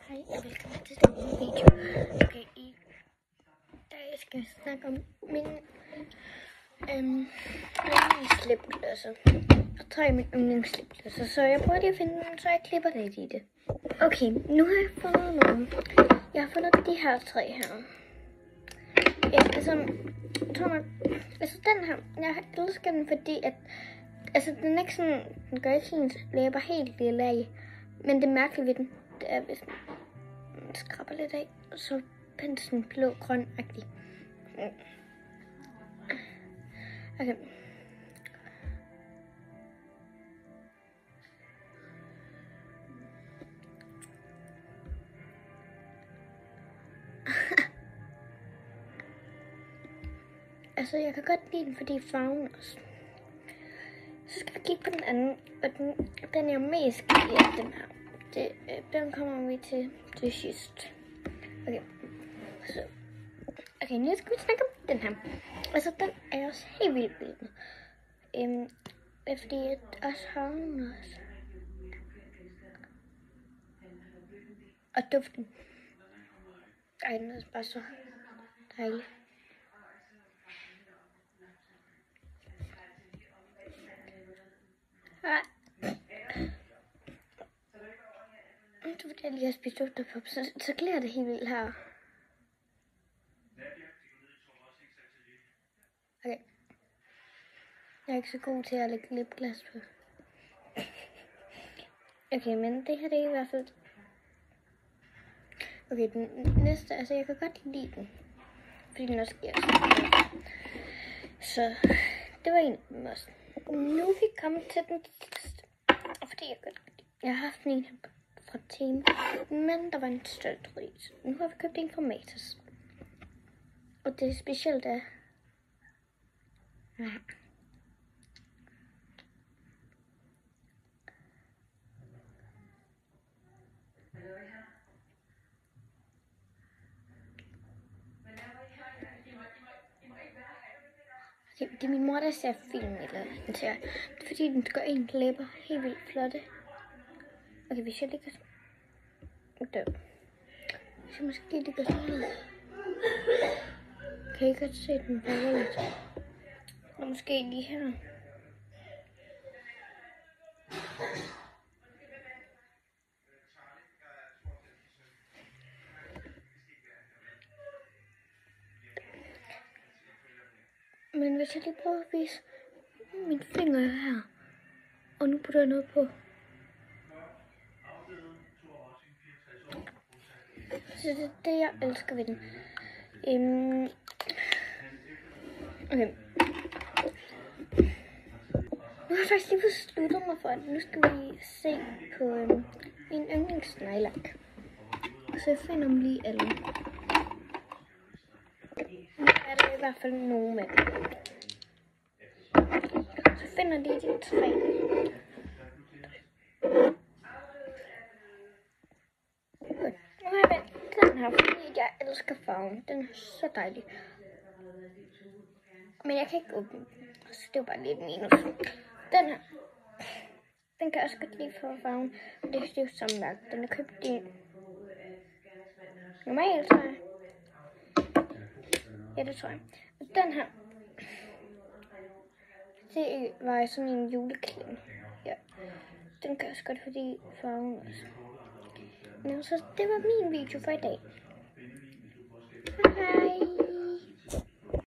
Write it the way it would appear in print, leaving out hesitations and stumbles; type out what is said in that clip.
Hej og velkommen til den video. Okay, i dag skal jeg snakke om min yndlingslipglosser. Og 3 af mine yndlingslipglosser, så jeg prøver lige at finde dem, så jeg klipper lidt i det. Okay, nu har jeg fundet nogle. Jeg har fundet de her 3 her. Ja, altså den her, jeg elsker den, fordi at den er ikke sådan, den gør ikke sådan læber helt lille af. Men det mærkelige ved den, det er, hvis man skraber lidt af, så penslen blå-grøn-agtig. Okay. Altså, jeg kan godt lide den, fordi farven også. Så skal vi kigge på den anden, og den jeg mest kan lide af dem her. Den kommer vi til sidst. Okay, nu skal vi snakke om den her. Altså, den er jeg også helt vildt vild med. Fordi at også farven også. Og duften. Ej, den er bare så dejlig. Så vil jeg lige have spist på, så klæder det helt vildt her. Okay. Jeg er ikke så god til at lægge lipglas på. Okay, men det her det er i hvert fald. Okay, den næste, altså jeg kan godt lide den. Fordi den også giver sådan. Så det var en af dem også. Nu er vi kommet til den sidste. Fordi jeg har haft en her fra Team, men der var en stolt pris. Nu har vi købt en fra Matas. Og det specielt er... Ja. Okay, det er min mor, der ser film eller den ser. Det er fordi, den gør en læber helt vildt flotte. Okay, hvis jeg ligger der. Så måske ligger sådan noget. Kan I godt se den der lidt? Og måske lige her. Men hvis jeg lige prøver at vise mine fingre her. Og nu putter jeg noget på. Så det er det, jeg elsker ved den. Okay. Nu har jeg faktisk lige besluttet mig for, at nu skal vi se på min yndlingsneglelak. Så jeg finder dem lige alle. Nu er der i hvert fald nogle med. Så finder de 3. Nu har jeg valgt den her, fordi jeg elsker farven. Den er så dejlig. Men jeg kan ikke åbne den, så det er bare lidt minus. Den her, den kan jeg også godt lide for farven. Det er jo samme mærke. Den er købt i normalt, tror jeg. Ja, det tror jeg. Og den her, det var sådan en juleklem. Ja, den kan jeg også godt, fordi farven også. Nå, så det var min video for i dag.